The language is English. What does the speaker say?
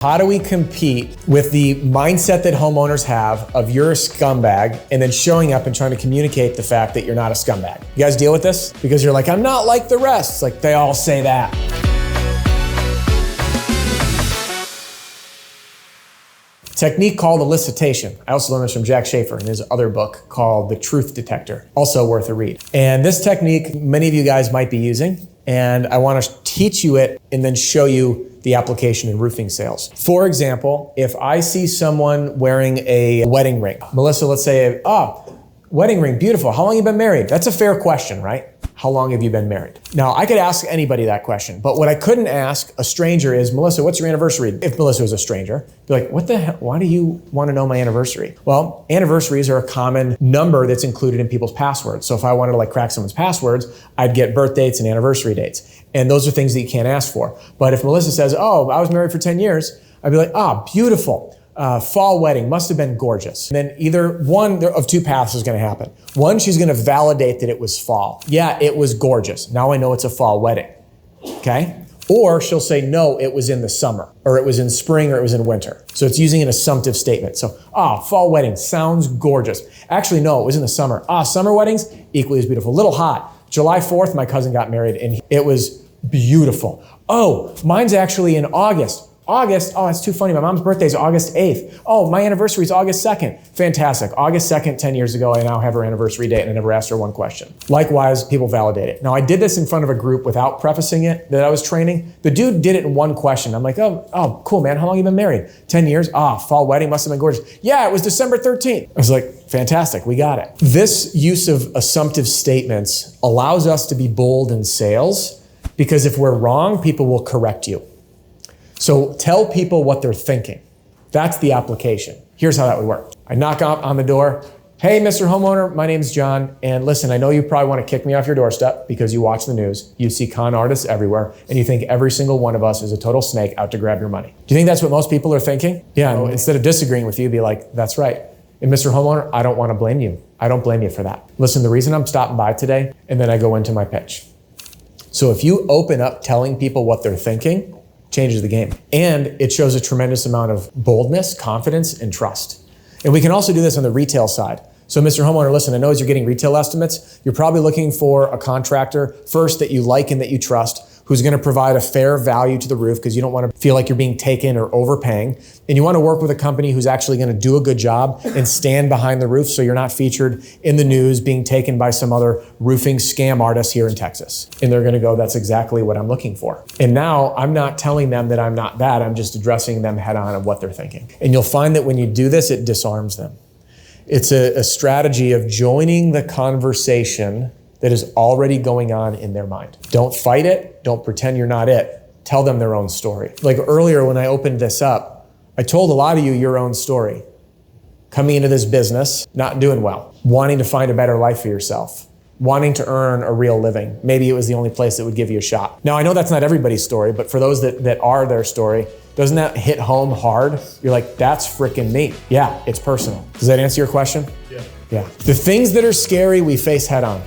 How do we compete with the mindset that homeowners have of you're a scumbag and then showing up and trying to communicate the fact that you're not a scumbag? You guys deal with this? Because you're like, I'm not like the rest. It's like, they all say that. Technique called elicitation. I also learned this from Jack Schaefer in his other book called The Truth Detector, also worth a read. And this technique, many of you guys might be using, and I want to teach you it and then show you the application in roofing sales. For example, if I see someone wearing a wedding ring, Melissa, let's say, wedding ring, beautiful. How long have you been married? That's a fair question, right? How long have you been married? Now, I could ask anybody that question, but what I couldn't ask a stranger is, Melissa, what's your anniversary? If Melissa was a stranger, be like, what the hell? Why do you want to know my anniversary? Well, anniversaries are a common number that's included in people's passwords. So if I wanted to crack someone's passwords, I'd get birth dates and anniversary dates. And those are things that you can't ask for. But if Melissa says, oh, I was married for 10 years, I'd be like, beautiful. Fall wedding, must have been gorgeous. And then either one of two paths is gonna happen. One, she's gonna validate that it was fall. Yeah, it was gorgeous. Now I know it's a fall wedding, okay? Or she'll say, no, it was in the summer, or it was in spring, or it was in winter. So it's using an assumptive statement. So, fall wedding, sounds gorgeous. Actually, no, it was in the summer. Summer weddings, equally as beautiful. A little hot. July 4th, my cousin got married, and it was beautiful. Oh, mine's actually in August. August, it's too funny. My mom's birthday is August 8th. Oh, my anniversary is August 2nd. Fantastic. August 2nd, 10 years ago, I now have her anniversary date and I never asked her one question. Likewise, people validate it. Now, I did this in front of a group without prefacing it that I was training. The dude did it in one question. I'm like, oh, cool, man. How long have you been married? 10 years? Fall wedding must have been gorgeous. Yeah, it was December 13th. I was like, fantastic, we got it. This use of assumptive statements allows us to be bold in sales because if we're wrong, people will correct you. So tell people what they're thinking. That's the application. Here's how that would work. I knock on the door. Hey, Mr. Homeowner, my name's John. And listen, I know you probably want to kick me off your doorstep because you watch the news. You see con artists everywhere, and you think every single one of us is a total snake out to grab your money. Do you think that's what most people are thinking? Yeah, and instead of disagreeing with you, be like, that's right. And Mr. Homeowner, I don't want to blame you. I don't blame you for that. Listen, the reason I'm stopping by today, and then I go into my pitch. So if you open up telling people what they're thinking, changes the game. And it shows a tremendous amount of boldness, confidence, and trust. And we can also do this on the retail side. So Mr. Homeowner, listen, I know as you're getting retail estimates, you're probably looking for a contractor first that you like and that you trust, who's gonna provide a fair value to the roof because you don't wanna feel like you're being taken or overpaying. And you wanna work with a company who's actually gonna do a good job and stand behind the roof so you're not featured in the news being taken by some other roofing scam artist here in Texas. And they're gonna go, that's exactly what I'm looking for. And now I'm not telling them that I'm not that, I'm just addressing them head on of what they're thinking. And you'll find that when you do this, it disarms them. It's a strategy of joining the conversation that is already going on in their mind. Don't fight it. Don't pretend you're not it. Tell them their own story. Like earlier when I opened this up, I told a lot of you your own story. Coming into this business, not doing well, wanting to find a better life for yourself, wanting to earn a real living. Maybe it was the only place that would give you a shot. Now, I know that's not everybody's story, but for those that are their story, doesn't that hit home hard? You're like, that's freaking me. Yeah, it's personal. Does that answer your question? Yeah. The things that are scary, we face head on.